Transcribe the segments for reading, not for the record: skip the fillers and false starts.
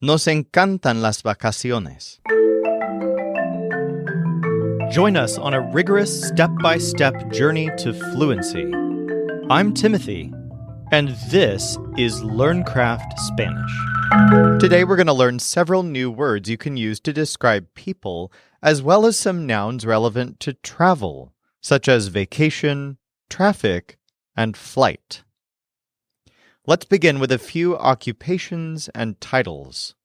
Nos encantan las vacaciones. Join us on a rigorous step-by-step journey to fluency. I'm Timothy, and this is LearnCraft Spanish. Today we're going to learn several new words you can use to describe people, as well as some nouns relevant to travel, such as vacation, traffic, and flight. Let's begin with a few occupations and titles.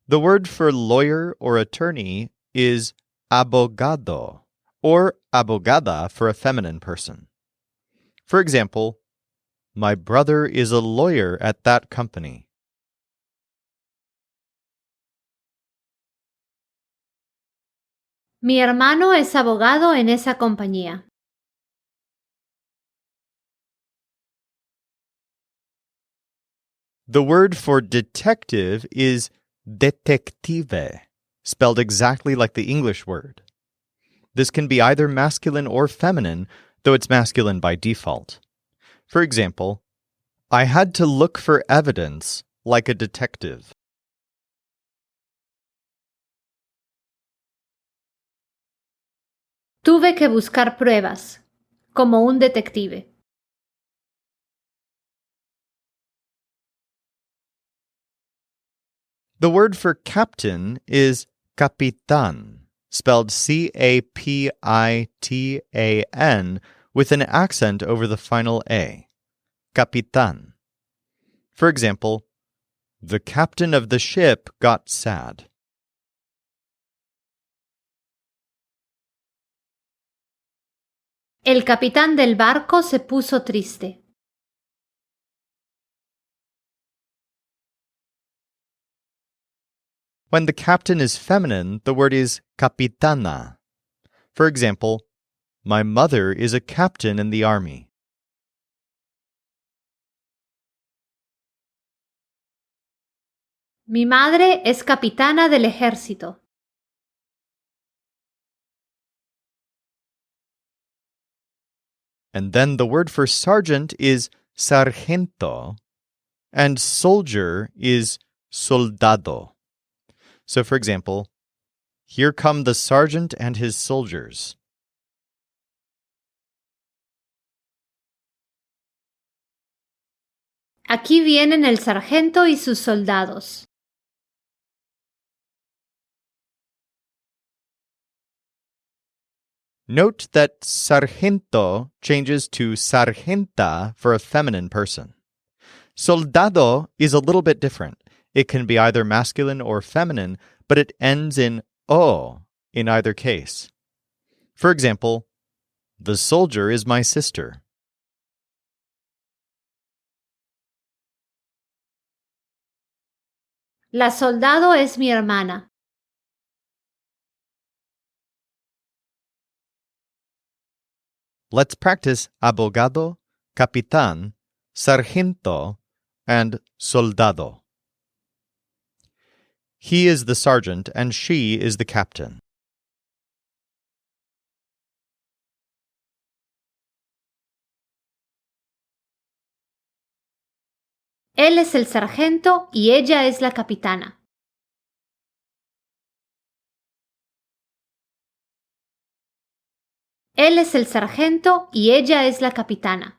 The word for lawyer or attorney is abogado, or abogada for a feminine person. For example, my brother is a lawyer at that company. Mi hermano es abogado en esa compañía. The word for detective is detective, spelled exactly like the English word. This can be either masculine or feminine, though it's masculine by default. For example, I had to look for evidence like a detective. Tuve que buscar pruebas, como un detective. The word for captain is capitán, spelled C-A-P-I-T-A-N, with an accent over the final A. Capitán. For example, the captain of the ship got sad. El capitán del barco se puso triste. When the captain is feminine, the word is capitana. For example, my mother is a captain in the army. Mi madre es capitana del ejército. And then the word for sergeant is sargento, and soldier is soldado. So, for example, here come the sergeant and his soldiers. Aquí vienen el sargento y sus soldados. Note that sargento changes to sargenta for a feminine person. Soldado is a little bit different. It can be either masculine or feminine, but it ends in o in either case. For example, the soldier is my sister. La soldado es mi hermana. Let's practice abogado, capitán, sargento, and soldado. He is the sergeant and she is the captain. Él es el sargento y ella es la capitana. Él es el sargento y ella es la capitana.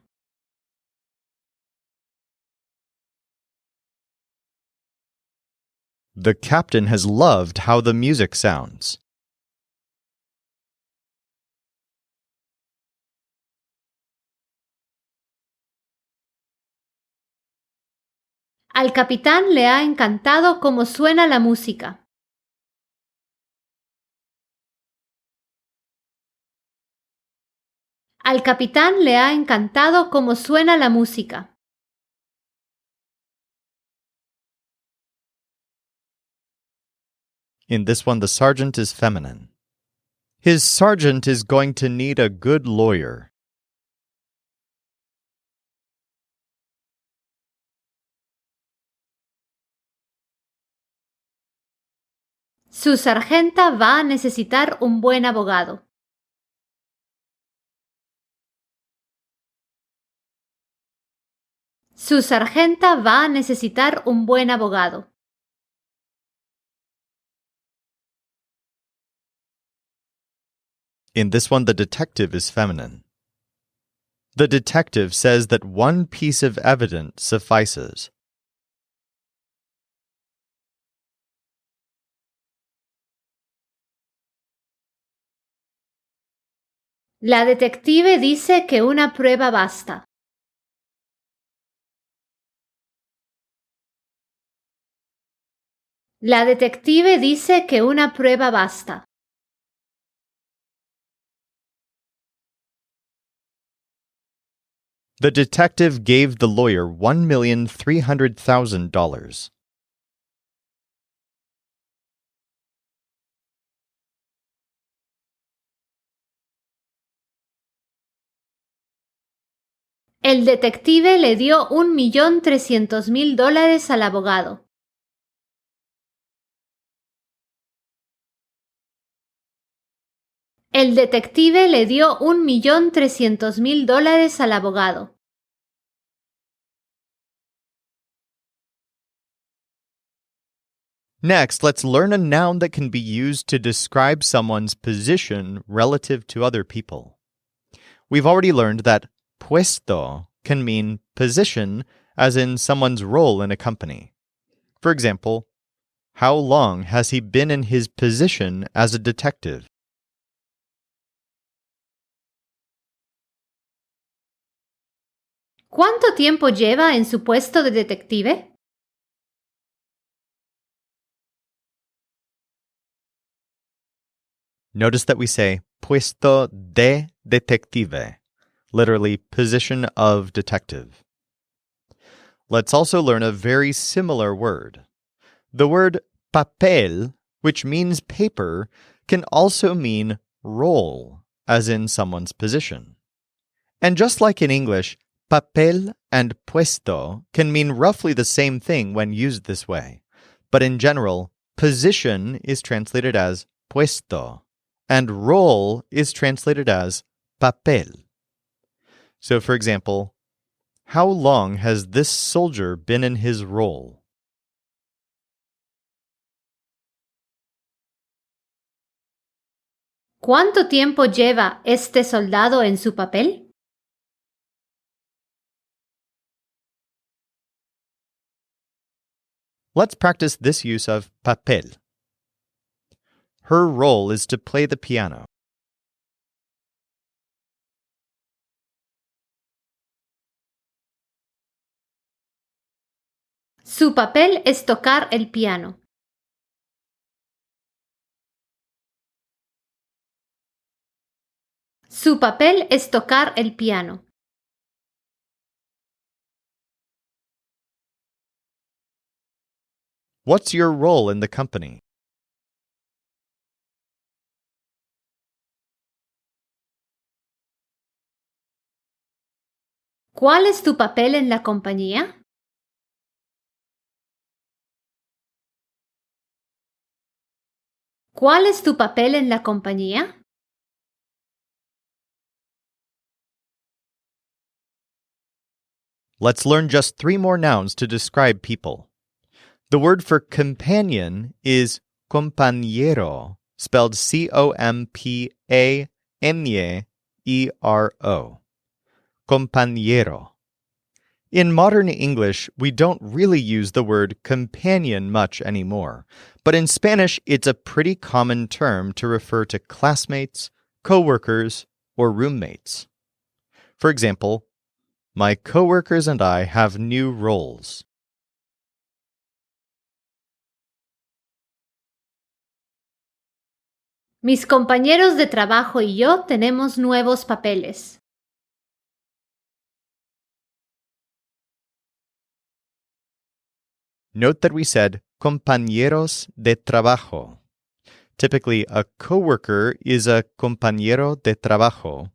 The captain has loved how the music sounds. Al capitán le ha encantado cómo suena la música. Al capitán le ha encantado cómo suena la música. In this one, the sergeant is feminine. His sergeant is going to need a good lawyer. Su sargenta va a necesitar un buen abogado. Su sargenta va a necesitar un buen abogado. In this one, the detective is feminine. The detective says that one piece of evidence suffices. La detective dice que una prueba basta. La detective dice que una prueba basta. The detective gave the lawyer $1,300,000. El detective le dio $1,300,000 al abogado. El detective le dio $1,300,000 al abogado. Next, let's learn a noun that can be used to describe someone's position relative to other people. We've already learned that puesto can mean position, as in someone's role in a company. For example, how long has he been in his position as a detective? ¿Cuánto tiempo lleva en su puesto de detective? Notice that we say puesto de detective, literally position of detective. Let's also learn a very similar word. The word papel, which means paper, can also mean role, as in someone's position. And just like in English, papel and puesto can mean roughly the same thing when used this way. But in general, position is translated as puesto, and role is translated as papel. So, for example, how long has this soldier been in his role? ¿Cuánto tiempo lleva este soldado en su papel? Let's practice this use of papel. Her role is to play the piano. Su papel es tocar el piano. Su papel es tocar el piano. What's your role in the company? ¿Cuál es tu papel en la compañía? ¿Cuál es tu papel en la compañía? Let's learn just 3 more nouns to describe people. The word for companion is compañero, spelled Compañero. Compañero. In modern English, we don't really use the word companion much anymore, but in Spanish, it's a pretty common term to refer to classmates, coworkers, or roommates. For example, my coworkers and I have new roles. Mis compañeros de trabajo y yo tenemos nuevos papeles. Note that we said compañeros de trabajo. Typically, a coworker is a compañero de trabajo.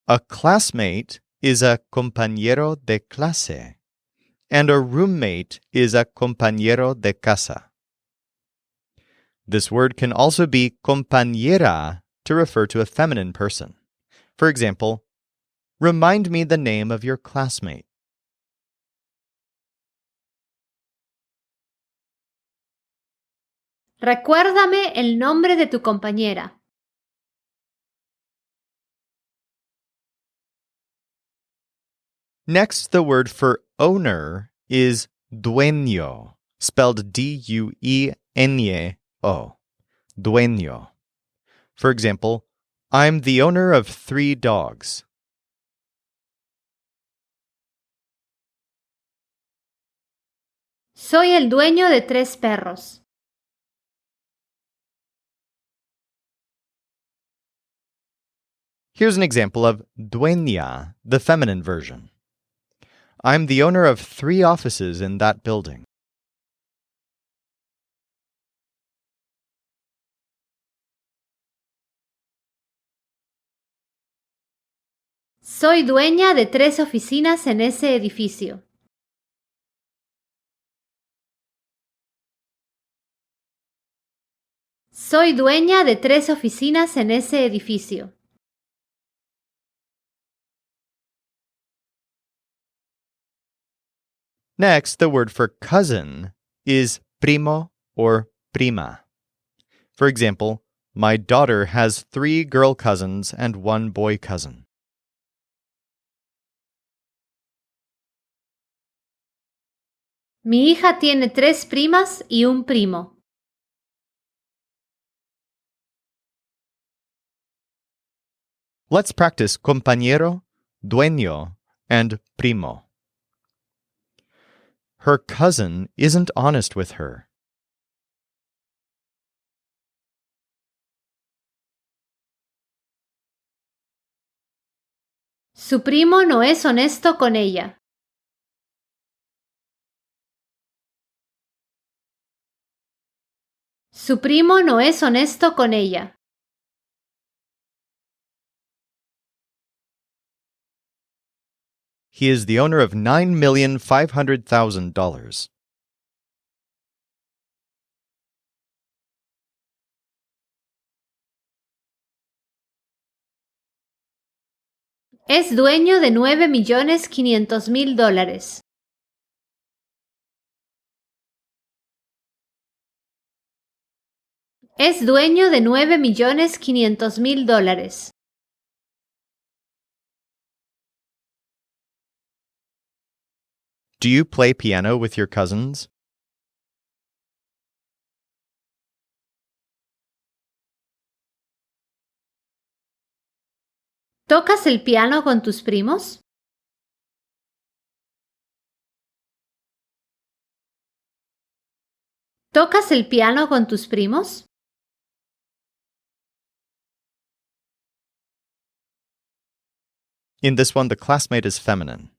A classmate is a compañero de clase. And a roommate is a compañero de casa. This word can also be compañera to refer to a feminine person. For example, remind me the name of your classmate. Recuérdame el nombre de tu compañera. Next, the word for owner is dueño, spelled D-U-E-N-E-O, dueño. For example, I'm the owner of 3 dogs. Soy el dueño de 3 perros. Here's an example of dueña, the feminine version. I'm the owner of 3 offices in that building. Soy dueña de 3 oficinas en ese edificio. Soy dueña de 3 oficinas en ese edificio. Next, the word for cousin is primo or prima. For example, my daughter has 3 girl cousins and 1 boy cousin. Mi hija tiene 3 primas y un primo. Let's practice compañero, dueño, and primo. Her cousin isn't honest with her. Su primo no es honesto con ella. Su primo no es honesto con ella. He is the owner of $9,500,000. Es dueño de $9,500,000. Es dueño de $9,500,000. Do you play piano with your cousins? ¿Tocas el piano con tus primos? ¿Tocas el piano con tus primos? In this one, the classmate is feminine.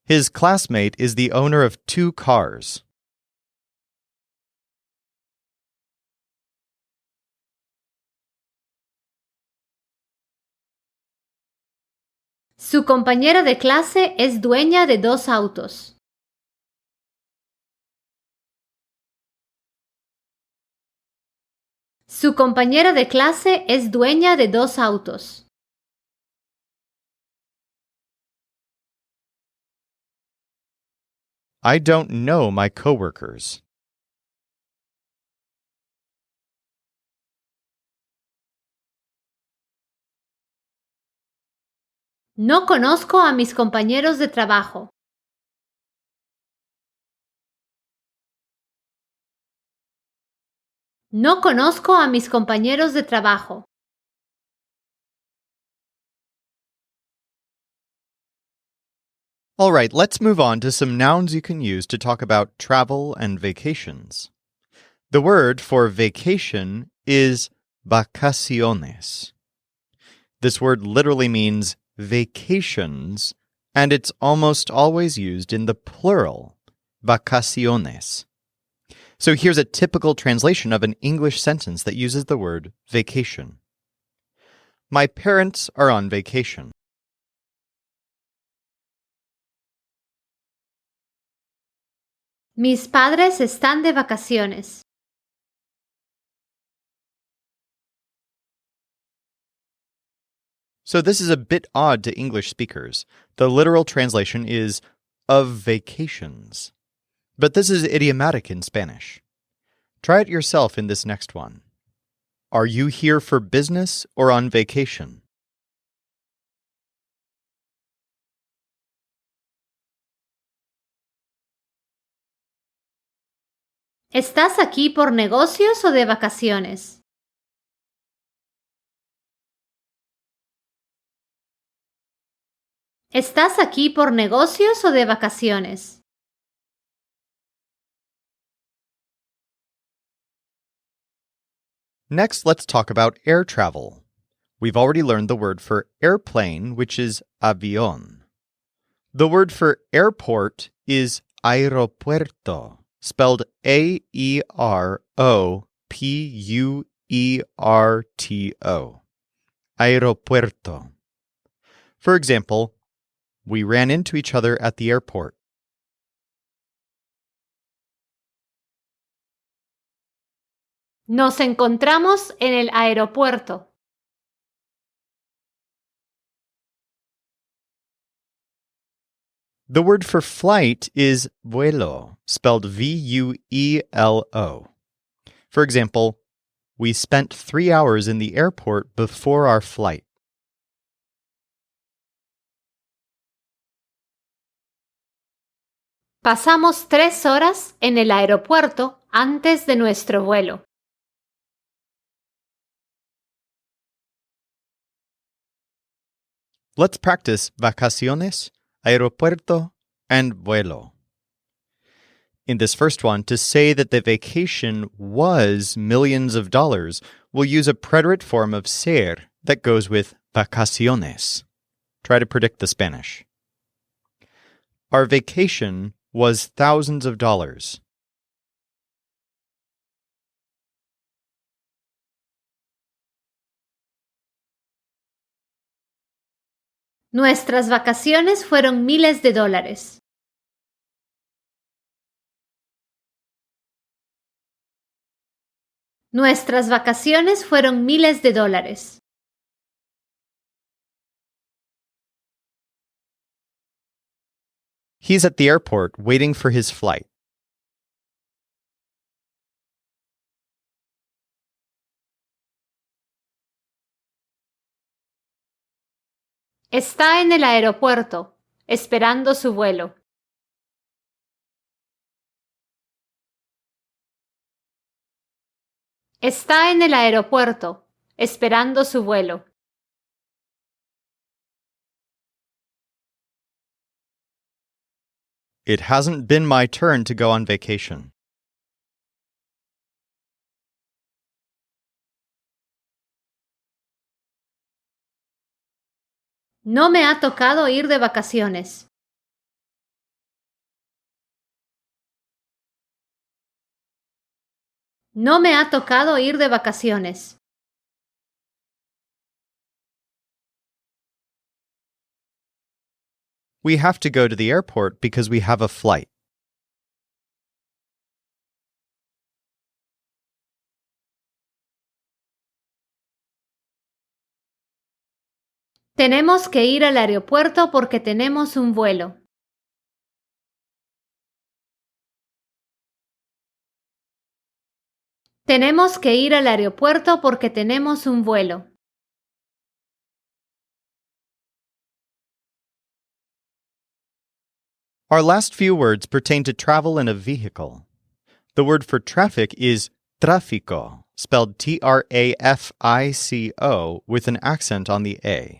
His classmate is the owner of 2 cars. Su compañera de clase es dueña de 2 autos. Su compañera de clase es dueña de 2 autos. I don't know my coworkers. No conozco a mis compañeros de trabajo. No conozco a mis compañeros de trabajo. All right, let's move on to some nouns you can use to talk about travel and vacations. The word for vacation is vacaciones. This word literally means vacations, and it's almost always used in the plural, vacaciones. So here's a typical translation of an English sentence that uses the word vacation. My parents are on vacation. Mis padres están de vacaciones. So this is a bit odd to English speakers. The literal translation is of vacations. But this is idiomatic in Spanish. Try it yourself in this next one. Are you here for business or on vacation? ¿Estás aquí por negocios o de vacaciones? ¿Estás aquí por negocios o de vacaciones? Next, let's talk about air travel. We've already learned the word for airplane, which is avión. The word for airport is aeropuerto, spelled Aeropuerto. Aeropuerto. For example, we ran into each other at the airport. Nos encontramos en el aeropuerto. The word for flight is vuelo, spelled Vuelo. For example, we spent 3 hours in the airport before our flight. Pasamos 3 horas en el aeropuerto antes de nuestro vuelo. Let's practice vacaciones, aeropuerto, and vuelo. In this first one, to say that the vacation was millions of dollars, we'll use a preterite form of ser that goes with vacaciones. Try to predict the Spanish. Our vacation was thousands of dollars. Nuestras vacaciones fueron miles de dólares. Nuestras vacaciones fueron miles de dólares. He's at the airport waiting for his flight. Está en el aeropuerto, esperando su vuelo. Está en el aeropuerto, esperando su vuelo. It hasn't been my turn to go on vacation. No me ha tocado ir de vacaciones. No me ha tocado ir de vacaciones. We have to go to the airport because we have a flight. Tenemos que ir al aeropuerto porque tenemos un vuelo. Tenemos que ir al aeropuerto porque tenemos un vuelo. Our last few words pertain to travel in a vehicle. The word for traffic is tráfico, spelled Trafico with an accent on the A.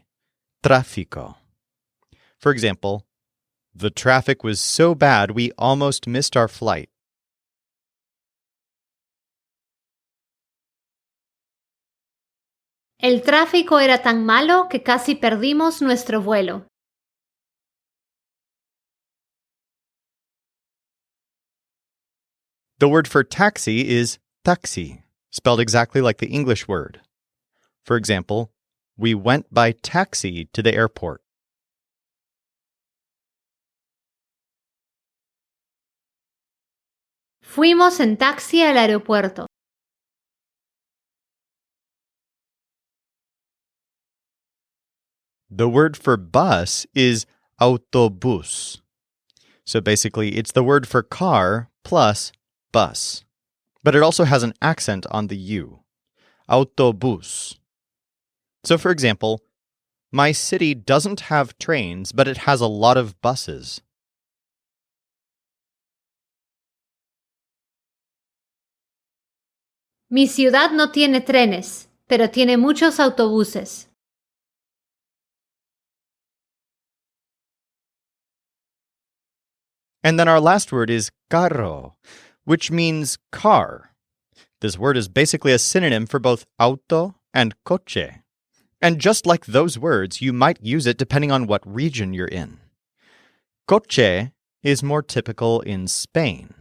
Tráfico. For example, the traffic was so bad we almost missed our flight. El tráfico era tan malo que casi perdimos nuestro vuelo. The word for taxi is taxi, spelled exactly like the English word. For example, we went by taxi to the airport. Fuimos en taxi al aeropuerto. The word for bus is autobús. So basically, it's the word for car plus bus. But it also has an accent on the U. Autobús. So for example, my city doesn't have trains, but it has a lot of buses. Mi ciudad no tiene trenes, pero tiene muchos autobuses. And then our last word is carro, which means car. This word is basically a synonym for both auto and coche. And just like those words, you might use it depending on what region you're in. Coche is more typical in Spain.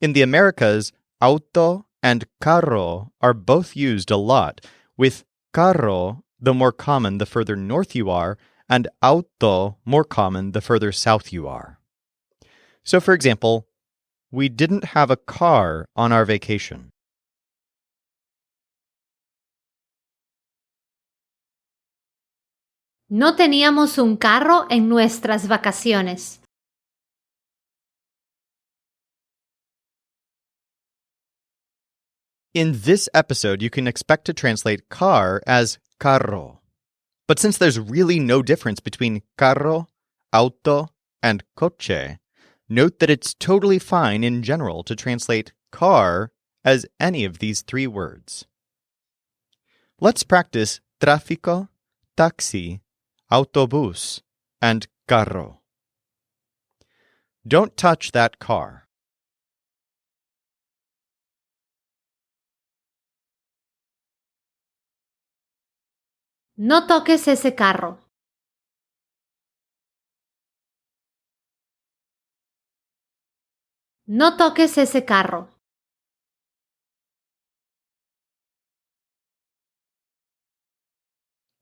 In the Americas, auto and carro are both used a lot, with carro the more common the further north you are, and auto more common the further south you are. So, for example, we didn't have a car on our vacation. No teníamos un carro en nuestras vacaciones. In this episode, you can expect to translate car as carro. But since there's really no difference between carro, auto, and coche, note that it's totally fine in general to translate car as any of these three words. Let's practice tráfico, taxi, autobús, and carro. Don't touch that car. No toques ese carro. No toques ese carro.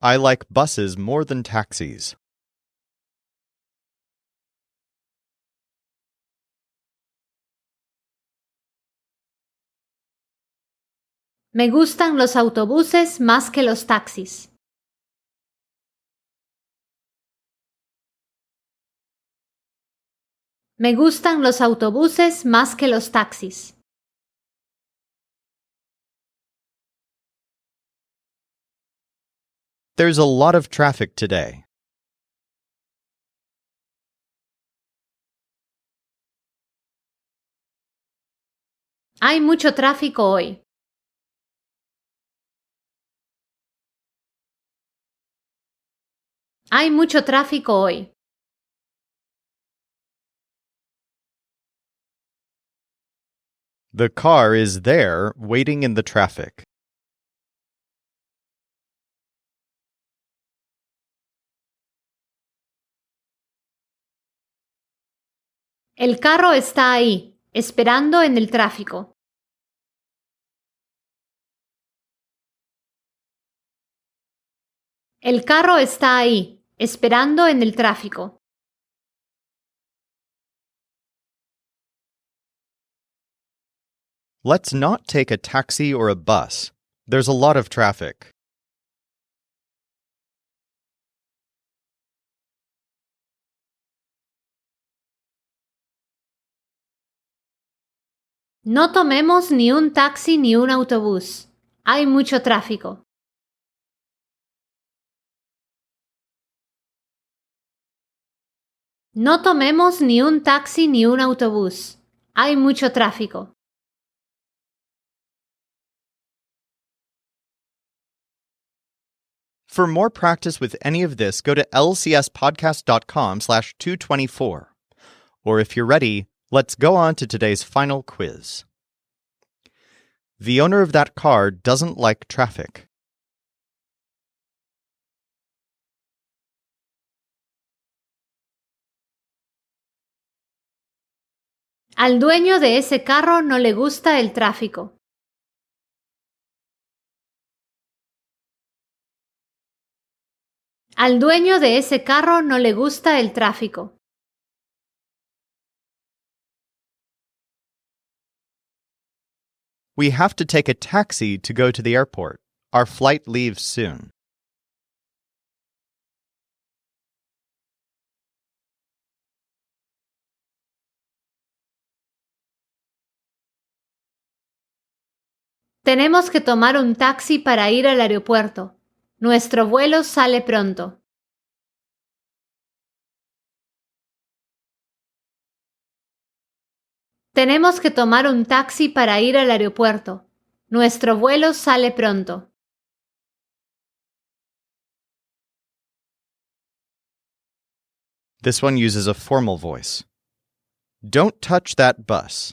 I like buses more than taxis. Me gustan los autobuses más que los taxis. Me gustan los autobuses más que los taxis. There's a lot of traffic today. Hay mucho tráfico hoy. Hay mucho tráfico hoy. The car is there waiting in the traffic. El carro está ahí, esperando en el tráfico. El carro está ahí, esperando en el tráfico. Let's not take a taxi or a bus. There's a lot of traffic. No tomemos ni un taxi ni un autobús. Hay mucho tráfico. No tomemos ni un taxi ni un autobús. Hay mucho tráfico. For more practice with any of this, go to lcspodcast.com/224. Or if you're ready, let's go on to today's final quiz. The owner of that car doesn't like traffic. Al dueño de ese carro no le gusta el tráfico. Al dueño de ese carro no le gusta el tráfico. We have to take a taxi to go to the airport. Our flight leaves soon. Tenemos que tomar un taxi para ir al aeropuerto. Nuestro vuelo sale pronto. Tenemos que tomar un taxi para ir al aeropuerto. Nuestro vuelo sale pronto. This one uses a formal voice. Don't touch that bus.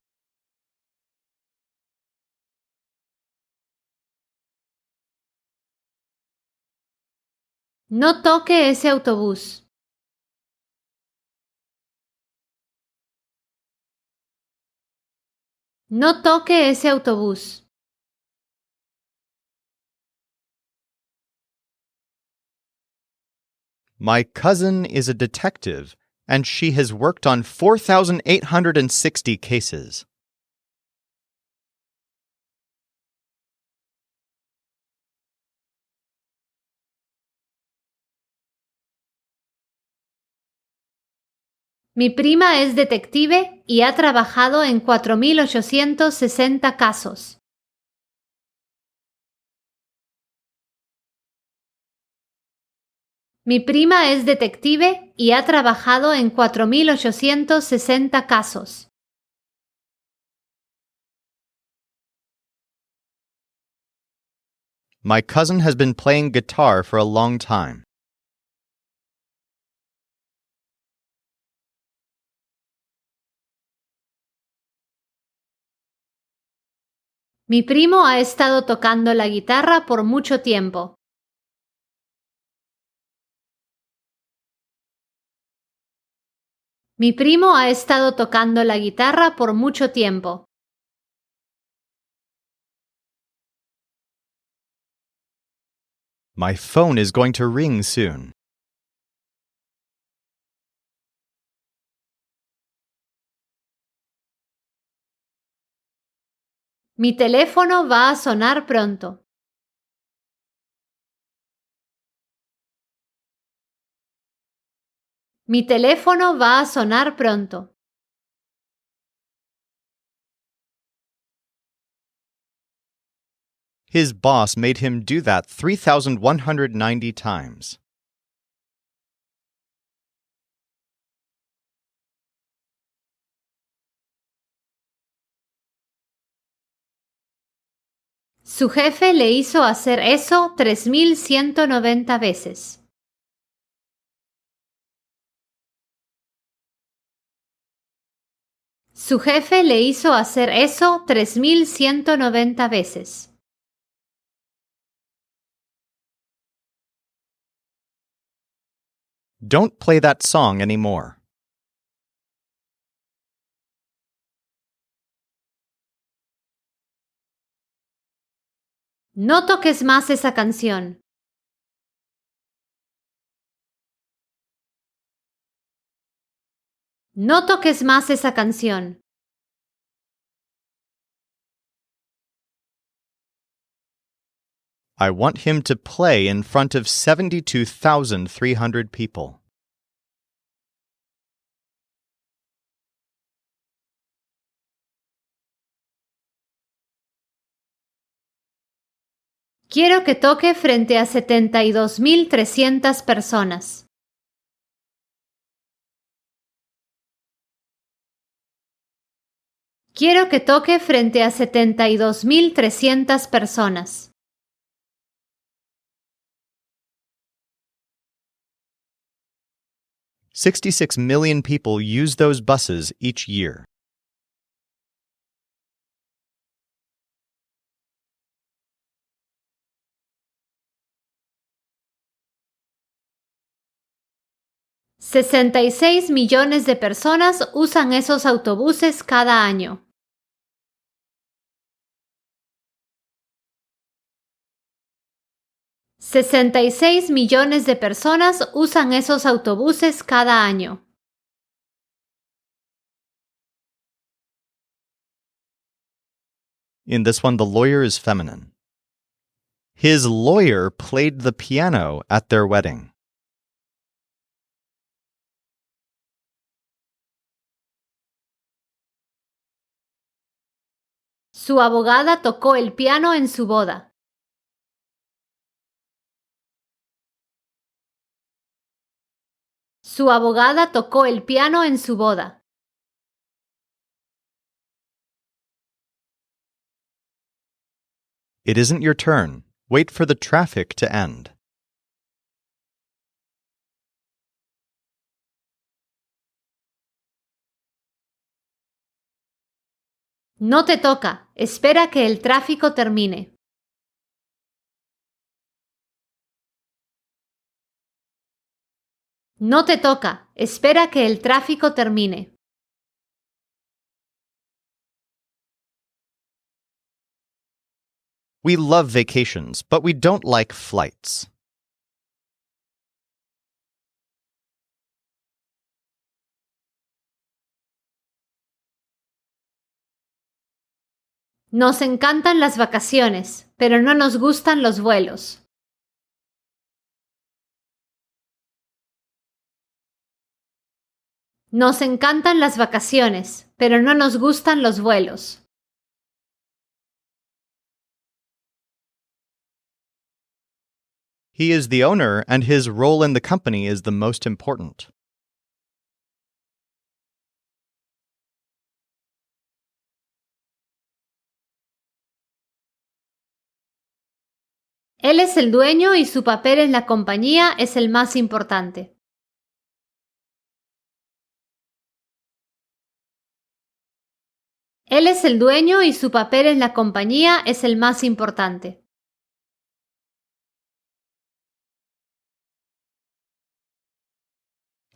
No toque ese autobús. No toque ese autobús. My cousin is a detective, and she has worked on 4,860 cases. Mi prima es detective y ha trabajado en 4.860 casos. Mi prima es detective y ha trabajado en 4.860 casos. My cousin has been playing guitar for a long time. Mi primo ha estado tocando la guitarra por mucho tiempo. Mi primo ha estado tocando la guitarra por mucho tiempo. My phone is going to ring soon. Mi teléfono va a sonar pronto. Mi teléfono va a sonar pronto. His boss made him do that 3,190 times. Su jefe le hizo hacer eso 3.190 veces. Su jefe le hizo hacer eso 3.190 veces. Don't play that song anymore. No toques más esa canción. No toques más esa canción. I want him to play in front of 72,300 people. Quiero que toque frente a 72.300 personas. Quiero que toque frente a 72.300 personas. $66 million people use those buses each year. $66 millones de personas usan esos autobuses cada año. $66 millones de personas usan esos autobuses cada año. In this one, the lawyer is feminine. His lawyer played the piano at their wedding. Su abogada tocó el piano en su boda. Su abogada tocó el piano en su boda. It isn't your turn. Wait for the traffic to end. No te toca. Espera que el tráfico termine. No te toca. Espera que el tráfico termine. We love vacations, but we don't like flights. Nos encantan las vacaciones, pero no nos gustan los vuelos. Nos encantan las vacaciones, pero no nos gustan los vuelos. He is the owner, and his role in the company is the most important. Él es el dueño y su papel en la compañía es el más importante. Él es el dueño y su papel en la compañía es el más importante.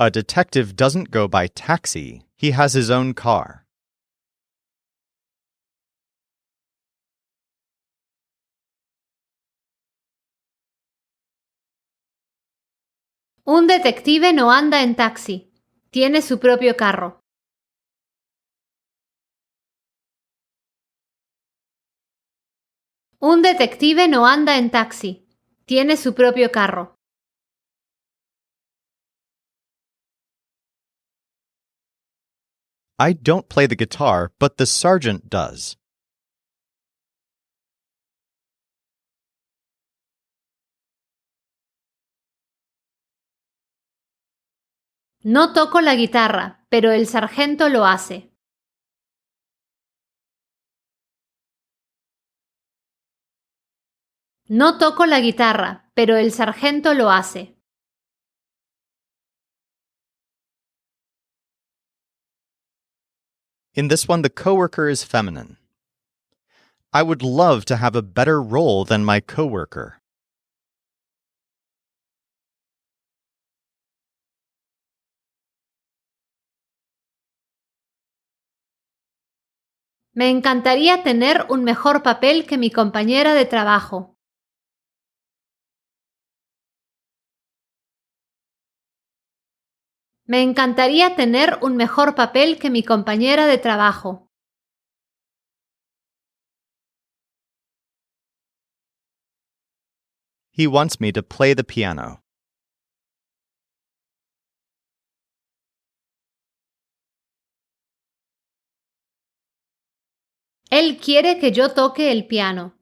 A detective doesn't go by taxi. He has his own car. Un detective no anda en taxi. Tiene su propio carro. Un detective no anda en taxi. Tiene su propio carro. I don't play the guitar, but the sergeant does. No toco la guitarra, pero el sargento lo hace. No toco la guitarra, pero el sargento lo hace. In this one, the coworker is feminine. I would love to have a better role than my coworker. Me encantaría tener un mejor papel que mi compañera de trabajo. Me encantaría tener un mejor papel que mi compañera de trabajo. He wants me to play the piano. Él quiere que yo toque el piano.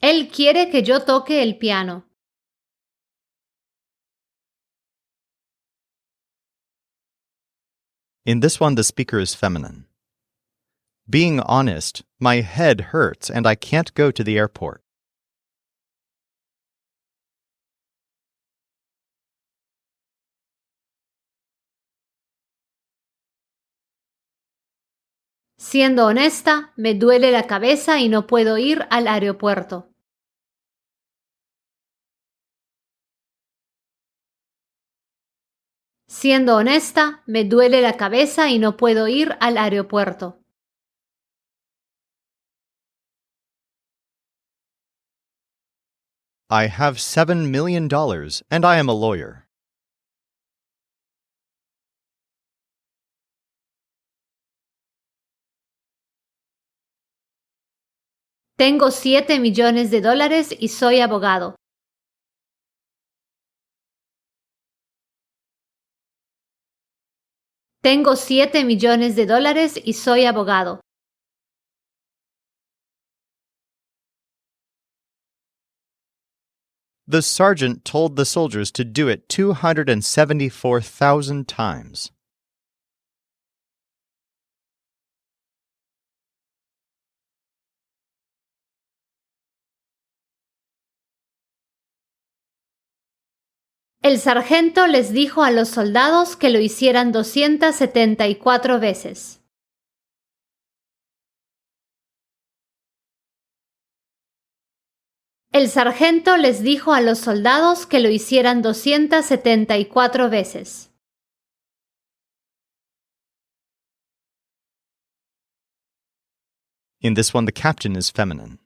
Él quiere que yo toque el piano. In this one, the speaker is feminine. Being honest, my head hurts and I can't go to the airport. Siendo honesta, me duele la cabeza y no puedo ir al aeropuerto. Siendo honesta, me duele la cabeza y no puedo ir al aeropuerto. I have $7 million and I am a lawyer. Tengo $7 millones y soy abogado. Tengo $7 millones y soy abogado. The sergeant told the soldiers to do it 274,000 times. El sargento les dijo a los soldados que lo hicieran 274 veces. El sargento les dijo a los soldados que lo hicieran 274 veces. In this one, the captain is feminine.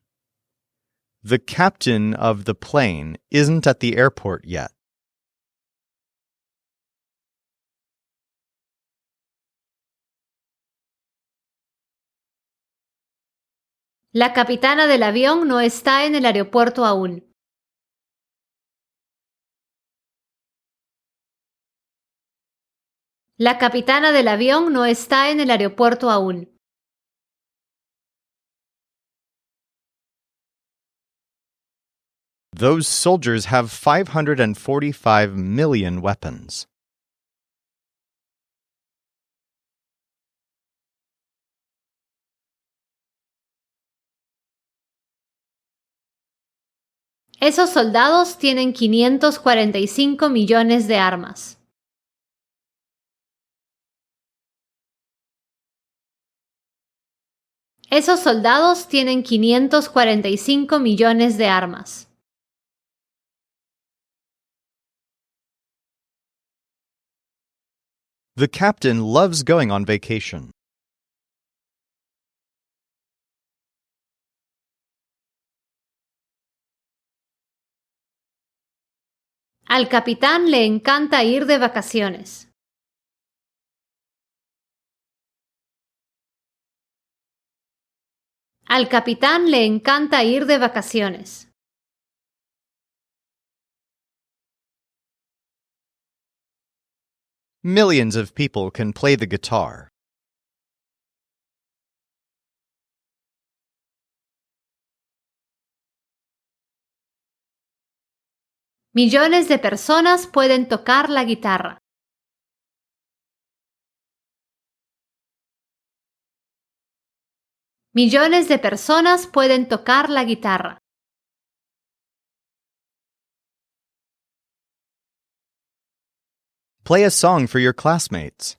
The captain of the plane isn't at the airport yet. La capitana del avión no está en el aeropuerto aún. La capitana del avión no está en el aeropuerto aún. Those soldiers have 545 million weapons. Esos soldados tienen 545 millones de armas. Esos soldados tienen 545 millones de armas. The captain loves going on vacation. Al capitán le encanta ir de vacaciones. Al capitán le encanta ir de vacaciones. Millions of people can play the guitar. Millones de personas pueden tocar la guitarra. Millones de personas pueden tocar la guitarra. Play a song for your classmates.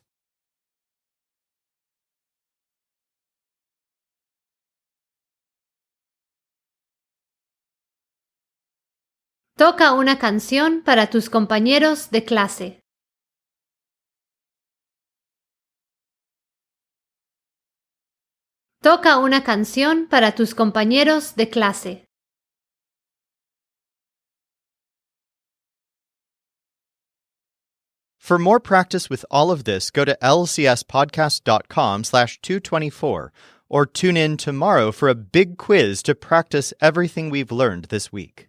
Toca una canción para tus compañeros de clase. Toca una canción para tus compañeros de clase. For more practice with all of this, go to lcspodcast.com/224 or tune in tomorrow for a big quiz to practice everything we've learned this week.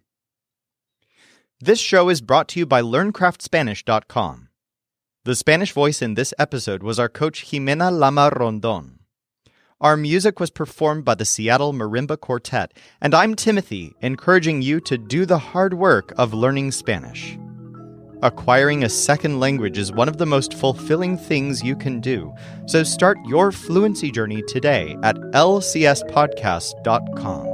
This show is brought to you by LearnCraftSpanish.com. The Spanish voice in this episode was our coach Jimena Lama Rondon. Our music was performed by the Seattle Marimba Quartet, and I'm Timothy, encouraging you to do the hard work of learning Spanish. Acquiring a second language is one of the most fulfilling things you can do, so start your fluency journey today at lcspodcast.com.